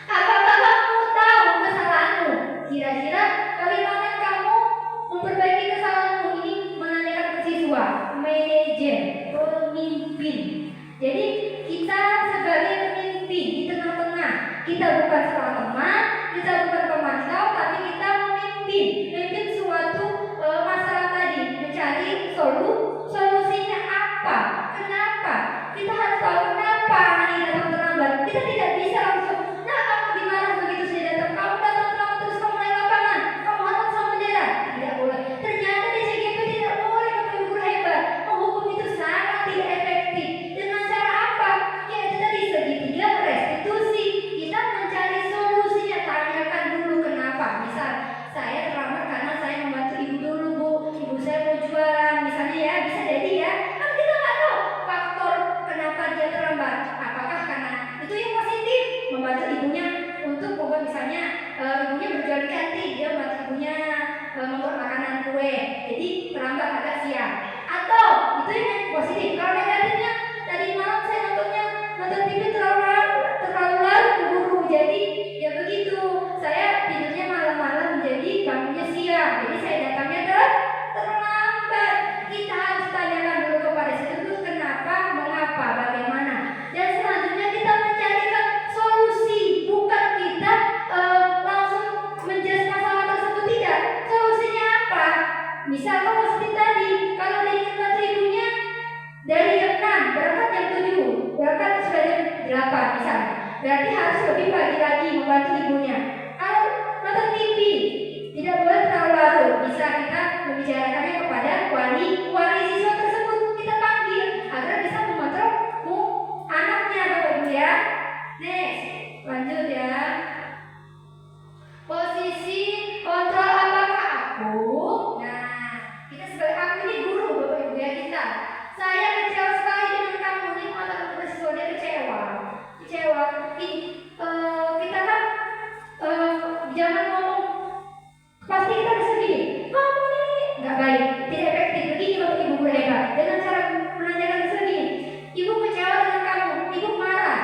apakah kamu tahu kesalahanmu? Kira-kira bagaimana kamu memperbaiki kesalahanmu? Ini menanyakan ke siswa, manajer, pemimpin. Jadi kita Kita bukan seorang teman, kita bukan pemantau, tapi kita memimpin suatu masalah tadi, mencari solusinya apa, kenapa. Kita harus tahu kenapa anak ini datang terlambat. Kita tidak bisa langsung, nah kamu dimana begitu saya datang, kamu datang terlambat terus kamu naik lapangan, kamu harus sama bendera. Tidak boleh. Ternyata di CGP tidak boleh Bapak Ibu guru hebat. Menghukum itu sangat tidak efektif. Dengan cara apa? Yaitu tadi segitiga restitusi. Kita mencari solusinya, tanyakan dulu kenapa. Misal saya terlambat karena saya membantu ibu dulu bu, ibu saya mau jualan misalnya ya, bisa jadi ya. Kan kita nggak tahu faktor kenapa dia terlambat. Apakah karena itu yang positif, membantu ibunya untuk membuat misalnya ibunya berjualan di kantin, dia membantu ibunya membuat makanan kue, jadi terlambat agak siang. Atau itu yang positif. Kalau negatifnya, tadi malam saya nonton TV terlalu larut buru, jadi ya begitu. Saya tidurnya malam-malam, jadi bangunnya siang, jadi saya datangnya terlambat. Kita harus tanyakan dulu kepada situ kenapa, mengapa, bagaimana. Dan selanjutnya kita mencarikan solusi, bukan kita langsung menjelaskan masalah tersebut, tidak. Solusinya apa? Misal kalau seperti tadi, kalau dia ingin bantu ibunya dari jam 6 berangkat jam 7, berangkat sudah jam 8 misalnya, berarti harus lebih pagi lagi membantu ibunya. Kalau nonton TV tidak boleh terlalu larut, bisa kita membicarakannya kepada wali siswa tersebut, kita panggil agar bisa mengontrol anaknya Bapak Ibu ya. Next, lanjut ya. Posisi kontrol apakah aku? Nah, kita sebagai aku ini guru Bapak Ibu ya kita. Saya kecewa sekali dengan kamu ini mata siswa dia kecewa. Kita kan jangan ngomong pasti kita bisa gini. Kamu ini nggak baik, tidak efektif. Begini Bapak Ibu guru hebat. Dengan cara menanyakan begini, ibu kecewa dengan kamu, ibu marah.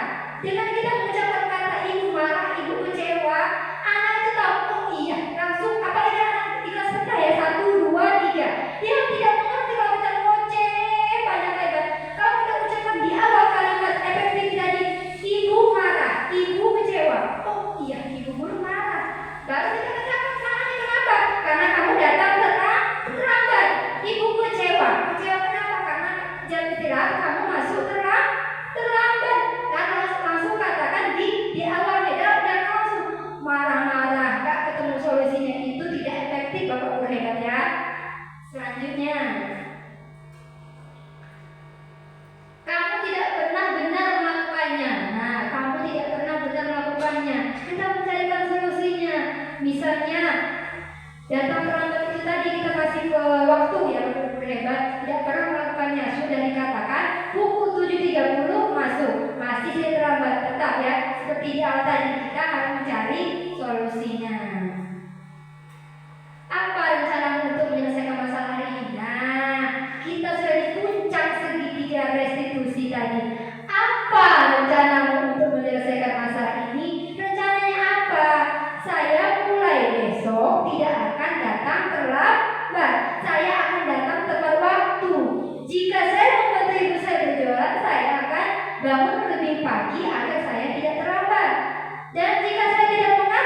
Dengan kita mengucapkan kata ibu marah, ibu kecewa, anak itu tahu, oh iya, langsung apalagi anak di kelas rendah ya 1, 2, 3. Dia tidak mengerti kalau kita ngoceh panjang lebar. Kalau kita ucapkan di awal kalimat efektif tadi, ibu marah, ibu kecewa. Oh iya, ibu guru marah. Baru kita katakan salahnya kenapa? Karena kamu datang terlambat. Ibu kecewa. Kecewa kenapa? Karena jam istirahat kamu masuk terlambat. Karena langsung katakan di awal dan langsung marah-marah, gak ketemu solusinya, itu tidak efektif Bapak Guru hebat ya. Selanjutnya, kamu tidak pernah benar melakukannya. Nah, kamu tidak pernah benar melakukannya. Kita mencarikan solusinya. Misalnya, datang terlambat itu tadi kita kasih ke waktu ya Bapak Guru hebat, tidak pernah melakukannya. Sudah dikatakan pukul 7.30 masuk, masih saya terlambat, tetap ya. Seperti di awal tadi, kita harus mencari solusinya. Apa rencanamu untuk menyelesaikan masalah hari ini? Nah, kita sudah di puncak segitiga restitusi tadi. Apa rencanamu untuk menyelesaikan masalah ini? Rencananya apa? Saya mulai besok tidak akan datang terlambat. Saya akan datang tepat waktu. Jika saya membantu ibu saya berjualan, saya akan bangun lebih pagi agar saya tidak terlambat. Dan jika saya tidak mengatur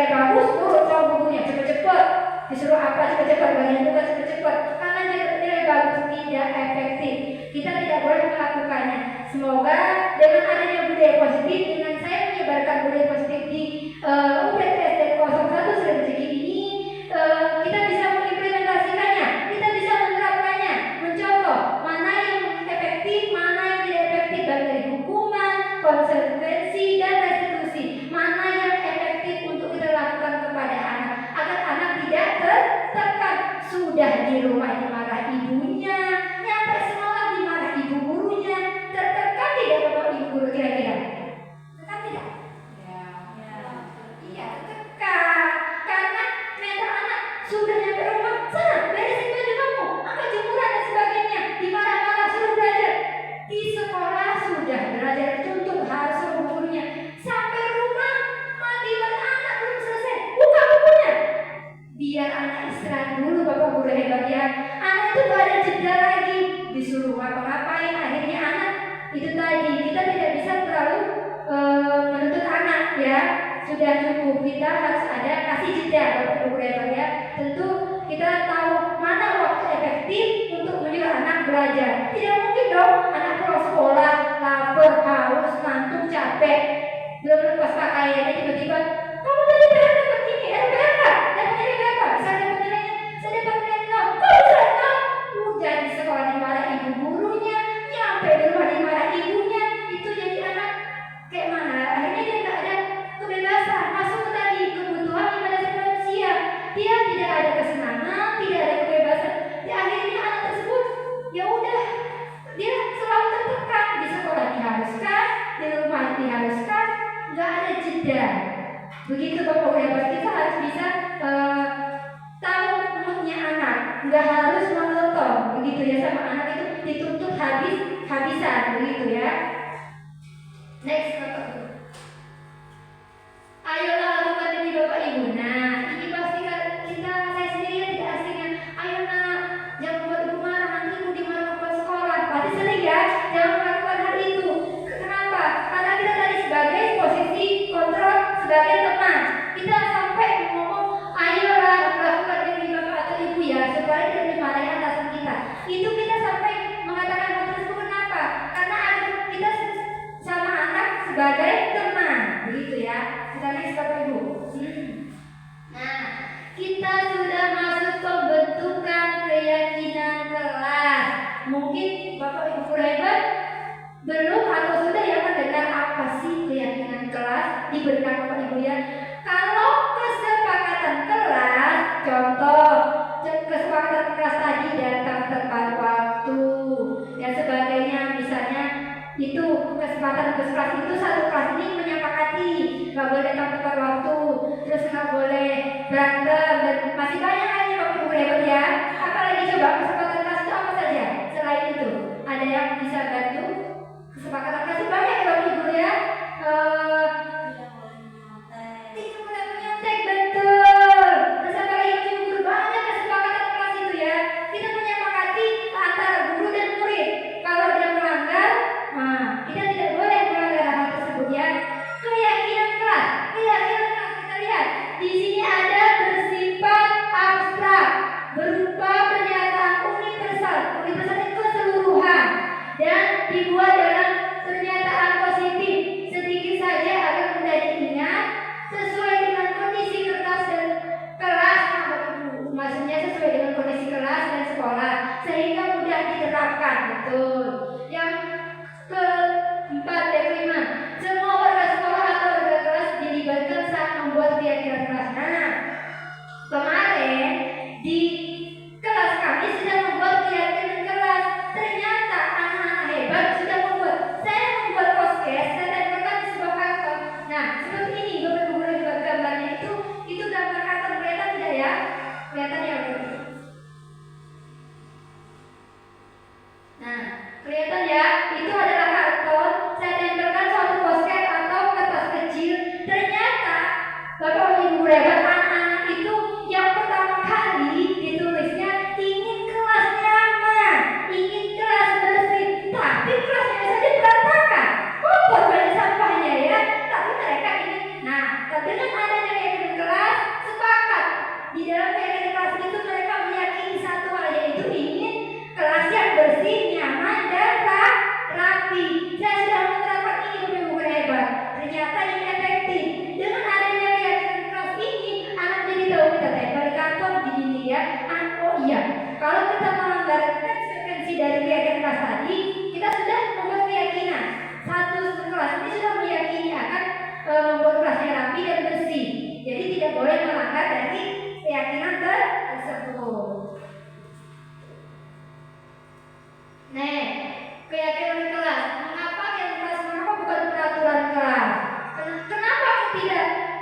nilai bagus, turun sama bukunya cepet-cepet. Disuruh apa cepet-cepet, bagian tugas cepet-cepet. Karena nilai bagus tidak efektif. Kita tidak boleh melakukannya. Semoga dengan adanya budaya positif, dengan saya menyebarkan budaya positif di UPTS 01 Sri Rezeki ini, kita bisa mengimplementasikannya, kita bisa menerapkannya, mencontoh mana yang efektif, mana yang tidak efektif, baik dari hukuman, konsekuensi, dan restitusi, mana yang efektif untuk kita lakukan kepada anak, agar anak tidak tertekan. Sudah di rumah dimarah ibunya, nyampe sekolah dimarah ibu gurunya, tertekan tidak bapak ibu guru kira-kira? Tertekan tidak? Iya, tertekan. Karena mental anak sudah nyampe rumah, sana beresin baju kamu, angkat jemuran dan sebagainya, dimarah-marah suruh belajar. Di sekolah sudah belajar tuntut harus suruh gurunya. Sampai rumah mati anak belum selesai, buka bukunya. Biar anak istirahat dulu, bapak guru hebat ya. Anak itu gak ada jeda lagi, disuruh ngapa-ngapain. Akhirnya anak itu tadi, kita tidak bisa terlalu menuntut anak ya. Sudah cukup, kita harus ada kasih jeda, bapak guru hebat ya. Tentu kita tahu mana waktu efektif untuk menyuruh anak belajar. Tidak mungkin dong anak pulang sekolah lapar, haus, ngantuk, capek, belum lepas pakaiannya tiba-tiba kamu tadi dapat ini, LPR nggak? Dapat nilai berapa? Saya dapat nilainya, saya dapat nilai 0. Kok bisa 0? Udah di sekolah dimarah ibu gurunya, nyampe di rumah dimarah ibunya. Itu jadi anak kayak mana? Akhirnya dia nggak ada kebebasan, masuk ke tadi kebutuhan ibadah manusia. Dia tidak ada kesenangan, tidak ada kebebasan. Di akhirnya anak tersebut ya udah dia selalu tertekan. Di sekolah diharuskan, di rumah diharuskan, nggak ada jeda. Begitu bapak hebat, kita harus bisa tahu moodnya anak, nggak harus monoton begitu ya, sama anak itu dituntut habis-habisan begitu ya. Next bapak ibu, ayolah lakukan demi bapak ibu. Nah ini pasti kita saya sendiri tidak asingnya. Ayo nak, jangan buat ibu marah, nanti ibu dimarah ke sekolah. Pasti sering ya, jangan melakukan hal itu. Kenapa? Karena kita tadi sebagai posisi kontrol, sebagai teman, kita sampai ngomong ayolah lakukan demi bapak atau ibu ya, supaya tidak dimarahi atasan kita. Itu kita sampai mengatakan hal tersebut. Kenapa? Karena kita sama anak sebagai teman, begitu ya. Kita next bapak ibu. Nah, kita sudah masuk pembentukan keyakinan kelas. Mungkin bapak ibu guru hebat belum atau sudah ya mendengar apa sih keyakinan kelas di benak bapak ibu ya. Kalau kesepakatan kelas, contoh kesepakatan kelas tadi datang tepat waktu dan sebagainya, misalnya itu kesepakatan kelas itu satu kelas ini menyepakati nggak boleh datang tepat waktu, terus nggak boleh berantem, dan masih banyak lainnya bapak ibu hebat ya. Apalagi coba kesepakatan kelas itu apa saja selain itu? Ada yang bisa bantu? Kesepakatan kelas itu banyak ya bapak ibu ya. Tidak boleh menyontek, betul. Terus apa lagi bapak ibu guru? Banyak kesepakatan kelas itu ya. Kita menyepakati antara guru dan murid. Kalau dia melanggar, kita tidak boleh melanggar hal tersebut ya. Keyakinan kelas kita lihat di sini ada bersih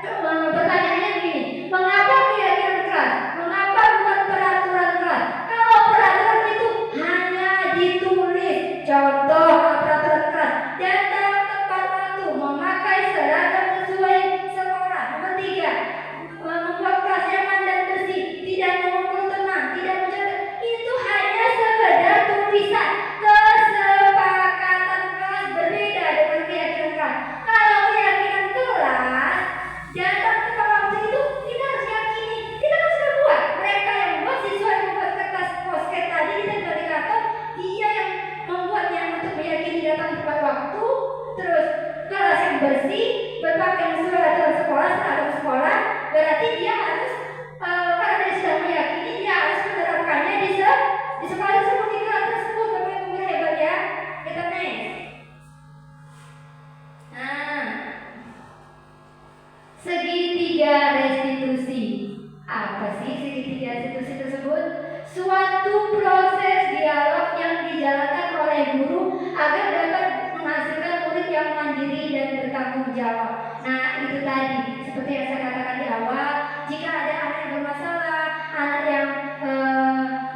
pertanyaannya gini, mengapa keyakinan keras? Mengapa bukan peraturan keras? Kalau peraturan itu hanya ditulis, contoh peraturan keras, datang tepat waktu, memakai seragam sesuai sekolah. Nomor 3, membuat kelas nyaman dan bersih, tidak memukul teman, tidak mencatat. Itu hanya sekedar tulisan. Kesepakatan kelas berbeda dengan keyakinan keras. Kalau keyakinan kelas, datang tepat waktu itu kita harus yakini, kita kan sudah buat. Mereka yang membuat, siswa yang membuat kertas posket tadi kita balik atau dia yang membuatnya untuk meyakini datang tepat waktu. Terus kelas yang bersih, berpakaian sesuai aturan sekolah, seragam sekolah. Berarti dia harus karena dia sudah meyakini, dia harus menerapkannya di sekolah tersebut, di kelas tersebut. Bapak Ibu hebat ya. Kita next. Nah, segitiga restitusi. Apa sih segitiga restitusi tersebut? Suatu proses dialog yang dijalankan oleh guru agar dapat menghasilkan murid yang mandiri dan bertanggung jawab. Nah, itu tadi seperti yang saya katakan di awal, jika ada anak yang bermasalah, anak yang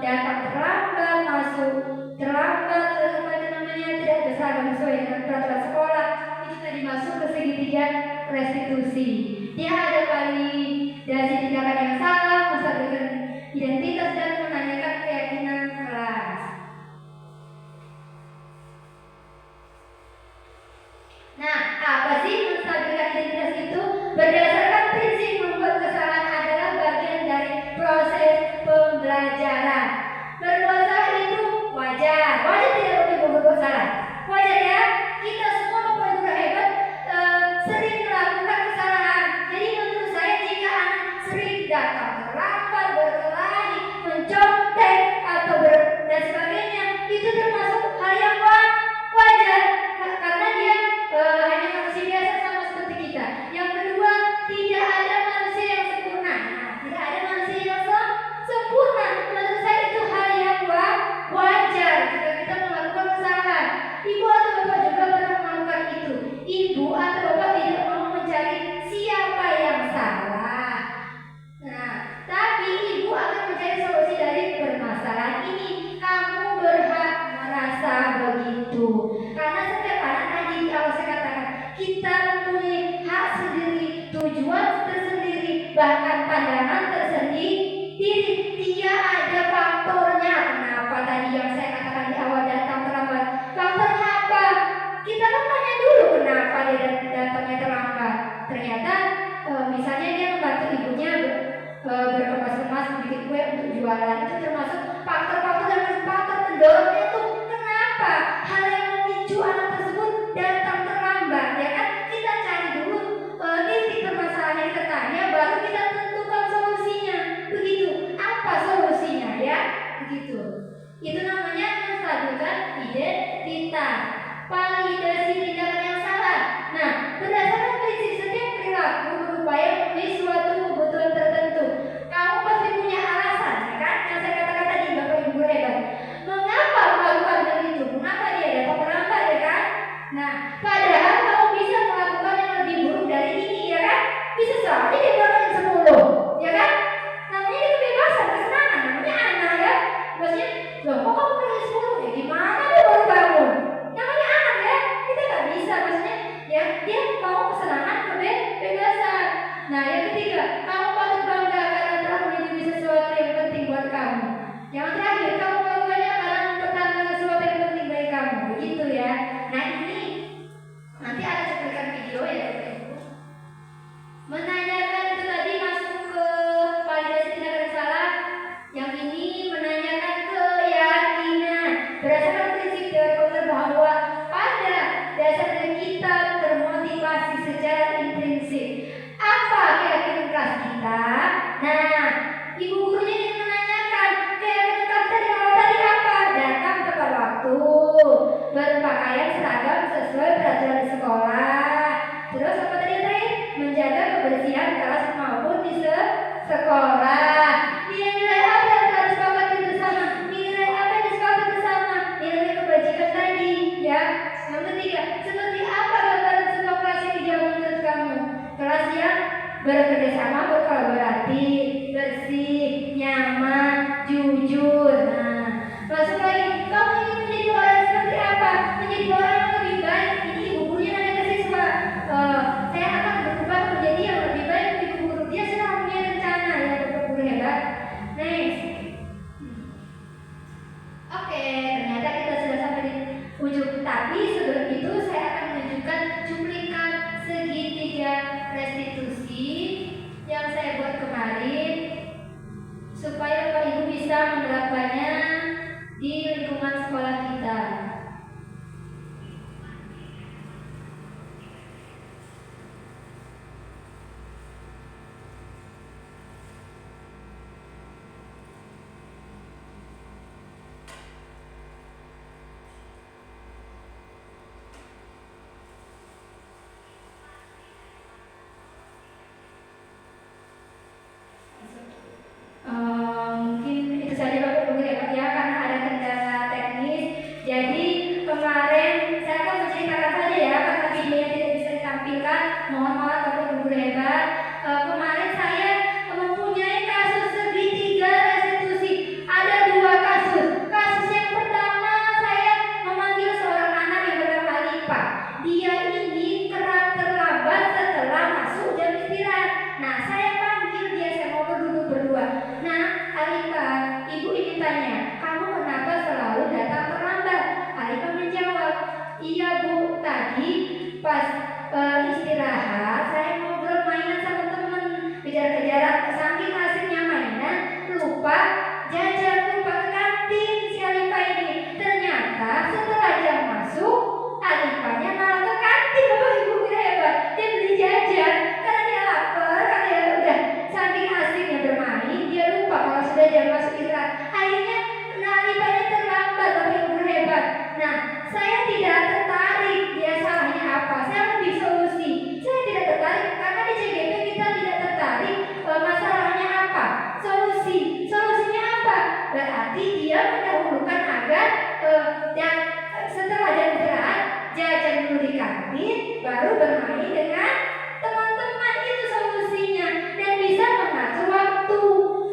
datang terlambat, masuk terlambat, tidak berseragam sesuai dengan peraturan sekolah, itu tadi masuk ke segitiga restitusi. Dia ada validasi tindakan yang salah, menstabilkan identitas dan menanyakan keyakinan kelas. Nah, apa sih menstabilkan identitas itu? Berdasarkan prinsip membuat kesalahan adalah bagian dari proses pembelajaran. Berbuat salah itu wajar. Wajar tidak boleh berbuat salah. Wajar ya. Kita semua Bapak Ibu hebat sering melakukan kesalahan. Jadi menurut saya jika anak sering datang terlambat, berkelahi, mencontek atau dan sebagainya, itu termasuk hal yang wajar karena dia hanya manusia biasa sama seperti kita. Yang kedua, tidak ada manusia yang sempurna. Nah, tidak ada manusia yang sempurna. Menurut saya itu hal yang wajar jika kita melakukan kesalahan. Ibu atau bapak juga pernah melakukan itu. Ibu atau bapak tidak mau mencari siapa yang salah. Nah, tapi ibu akan mencari solusi dari permasalahan ini. Kamu berhak merasa begitu. Karena setiap anak tadi kalau saya katakan, kita mempunyai hak sendiri, tujuan tersendiri, bahkan pandangan tersendiri. Dia ada faktornya. Kenapa tadi yang saya katakan di awal datang terlambat? Faktornya apa? Kita kan tanya dulu kenapa dia datangnya terlambat. Ternyata misalnya dia membantu ibunya berkemas-kemas bikin kue untuk jualan. Itu termasuk faktor-faktor dan faktor mendorongnya itu kenapa hal yang memicu anak tersebut datang terlambat, ya kan? Kita cari dulu titik permasalahannya, kita tanya, baru kita tentukan solusinya. Begitu. Apa solusinya ya? Begitu. Itu namanya menstabilkan identitas. Validasi tindakan yang salah. Nah, berdasarkan prinsip setiap perilaku berupaya memenuhi suatu kebutuhan tertentu. Kamu pasti punya alasan, ya kan? Yang saya katakan tadi, Bapak Ibu hebat. Mengapa melakukan begitu? Mengapa dia datang terlambat, ya kan? Nah, padahal kamu bisa melakukan yang lebih buruk dari ini, ya kan? Bisa saja dia berangkat 10, ya kan? Namanya itu kebebasan, kesenangan, namanya anak ya. Maksudnya, loh kok kamu pergi 10? Ya gimana dia baru bangun? Namanya anak ya, kita nggak bisa, maksudnya ya dia mau kesenangan, kebebasan. Nah, yang ketiga, kamu patut bangga karena telah melindungi sesuatu yang penting buat kamu. Yang terakhir, kamu melakukannya karena mempertahankan sesuatu yang penting bagi kamu. Begitu ya. Nah, ini nanti ada cuplikan video ya, menanyakan itu tadi masuk ke validasi tindakan salah. Yang ini menanyakan keyakinan berdasarkan prinsip teori Kotler bahwa pada dasarnya kita termotivasi secara intrinsik. Apa keyakinan kelas kita? Nah, ibu gurunya ini menanyakan keyakinan kelas kita di awal tadi apa? Datang tepat waktu, berpakaian seragam sesuai peraturan di sekolah. Terus apa tadi yang terakhir? Menjaga kebersihan kelas maupun di sekolah. Nilai-nilai apa yang telah disepakati bersama? Nilai apa yang disepakati bersama? Nilai kebajikan tadi, ya. Yang ketiga, seperti apa gambaran sebuah kelas yang dijamin menurut kamu? Kelas yang bekerjasama, berkolaboratif, bersih, nyaman, jujur. Nah, masuk lagi, kamu ingin menjadi orang seperti apa? Menjadi orang yang lebih baik. Ini ibu gurunya nanya ke siswa, saya akan berubah menjadi yang lebih baik. Ibu guru dia sudah punya rencana ya, Bapak guru hebat. Next. Oke, ternyata kita sudah sampai di ujung. Tapi sebelum itu saya akan menunjukkan cuplikan segitiga restitusi yang saya buat kemarin supaya Bapak Ibu bisa menerapkannya di lingkungan sekolah kita. Mungkin itu saja Bapak Ibu ya, karena ada kendala teknis. Jadi kemarin saya akan menceritakan saja ya, karena videonya tidak bisa ditampilkan. Mohon maaf Bapak Ibu hebat. Kemarin saya mempunyai kasus segitiga restitusi. Ada 2 kasus. Kasus yang pertama, saya memanggil seorang anak yang bernama Alipa. Dia ini kerap terlambat setelah masuk jam istirahat. Nah, saya panggil dia, saya mau duduk berdua. Nah, Alipa, ibu ingin tanya, kamu kenapa selalu datang terlambat? Alipa menjawab, iya bu, tadi pas istirahat saya ngobrol mainan sama temen, kejar-kejaran, saking asiknya mainan, lupa jajan, lupa ke kantin si Alipa ini. Ternyata setelah jam masuk, Alipanya malah ke kantin. Bapak Ibu kira hebat, dia beli jajan karena dia lapar, karena dia udah saking asiknya bermain, dia lupa kalau sudah jam masuk istirahat. Akhirnya Alipanya terlambat. Bapak Ibu hebat. Nah, saya tidak tertarik dia salahnya apa, saya lebih solusi. Saya tidak tertarik karena di CGP kita tidak tertarik masalahnya apa, solusinya apa. Berarti dia mendahulukan agar dan setelah jam istirahat jajan dulu di kantin, baru bermain dengan teman-teman. Itu solusinya, dan bisa mengatur waktu.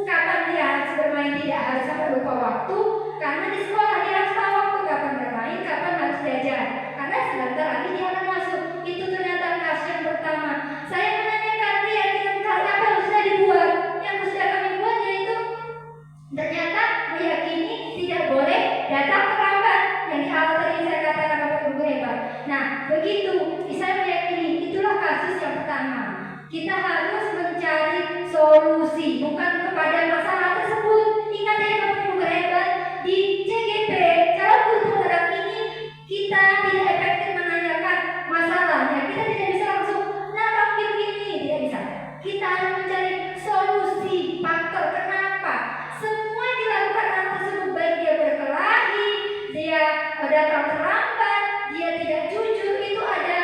Kapan dia harus bermain, tidak harus sampai lupa waktu, karena di sekolah dia harus tahu waktu kapan bermain, kapan harus jajan, karena sebentar lagi dia akan masuk. Itu ternyata kasus yang pertama. Saya menanyakan dia, kasus apa yang sudah dibuat? Yang sudah kami buat yaitu ternyata meyakini tidak boleh datang terlambat, yang di awal tadi saya katakan Bapak Ibu hebat. Nah, begitu saya meyakini, itulah kasus yang pertama. Kita harus mencari solusi, bukan kepada masalah tersebut. Ingat ya Bapak Ibu hebat, di CGP calon guru penggerak ini kita tidak efektif menanyakan masalahnya. Kita tidak bisa langsung, nah kamu begini, tidak bisa. Kita harus mencari solusi, faktor kenapa semua dilakukan anak tersebut, baik dia berkelahi, dia datang terlambat, dia tidak jujur. Itu ada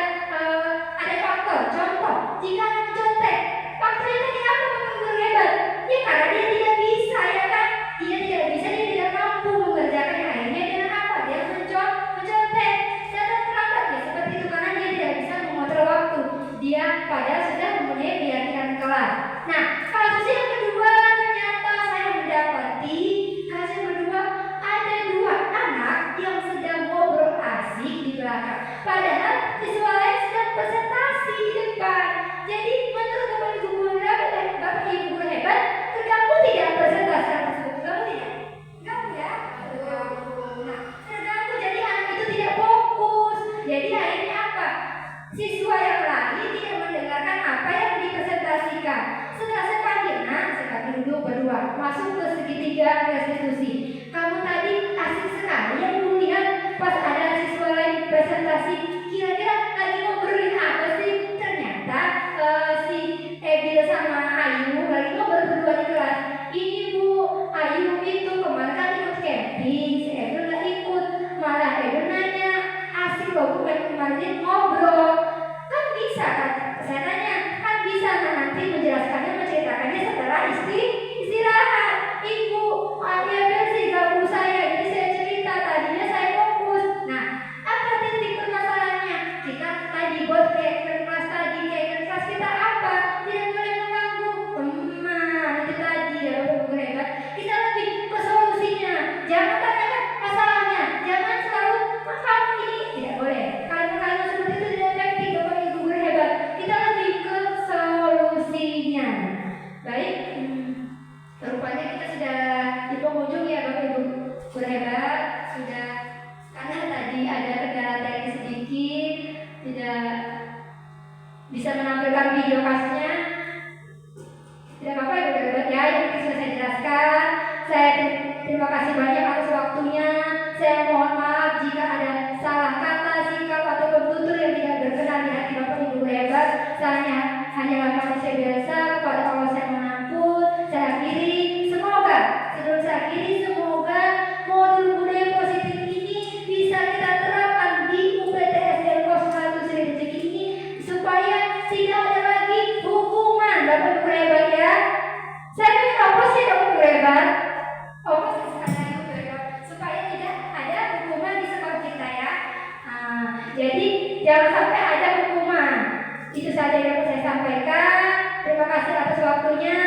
faktor. Contoh, jika anak mencontek, faktornya tadi apa Bapak Ibu hebat? Ya karena dia tidak bisa, ya kan? Dia tidak bisa, dia tidak mampu mengerjakannya. Akhirnya dengan apa? Dia mencontek, datang terlambat. Ya seperti itu, karena dia tidak bisa mengontrol waktu. Dia padahal sudah mempunyai keyakinan kelas. Nah, kasus yang kedua, ternyata saya mendapati kasus yang kedua ada 2 anak yang sedang ngobrol asik di belakang, padahal siswa lain sedang presentasi di depan. Jadi menurut Bapak Ibu guru hebat, terganggu tidak presentasi anak tersebut? Terganggu tidak? Terganggu ya? Nah, terganggu, jadi anak itu tidak fokus. Jadi akhirnya apa? Siswa yang lain tidak mendengarkan apa yang dipresentasikan. Setelah saya panggil, saya duduk berdua, masuk ke segitiga restitusi. Kamu tadi asik sekali ya Bu, lihat pas ada siswa lain presentasi, kira-kira lagi ngobrolin apa sih? Ternyata si Ebil sama Ayu lagi ngobrol berdua di kelas. Ini Bu, Ayu itu kemarin kan ikut camping, si Ebil gak ikut. Malah Ebil nanya, asik loh Bu, kemarin ngobrol. Kan bisa kan? Saya tanya, kan bisa, nanti menjelaskannya, menceritakannya setelah istirahat. Ibu, dia tidak bisa menampilkan video khasnya. Tidak apa-apa Ibu Hebat ya, yang mungkin sudah saya jelaskan. Saya terima kasih banyak atas waktunya. Saya mohon maaf jika ada salah kata, sikap ataupun tutur yang tidak berkenan di hati Bapak Ibu Hebat. Saya hanyalah manusia biasa, kepada Allah saya mengampun. Saya akhiri, semoga sebelum saya akhiri, semoga modul budaya positif ini bisa kita terapkan di UPTSD Kos 1 Sri Rezeki ini supaya tidak ada lagi hukuman Bapak Ibu Hebat ya. Saya pikir apa sih Bapak Ibu Hebat? Apa sih sekadar Ibu Hebat? Supaya tidak ada hukuman di sekolah kita ya. Jadi jangan sampai ada hukuman. Itu saja yang saya sampaikan. Terima kasih atas waktunya.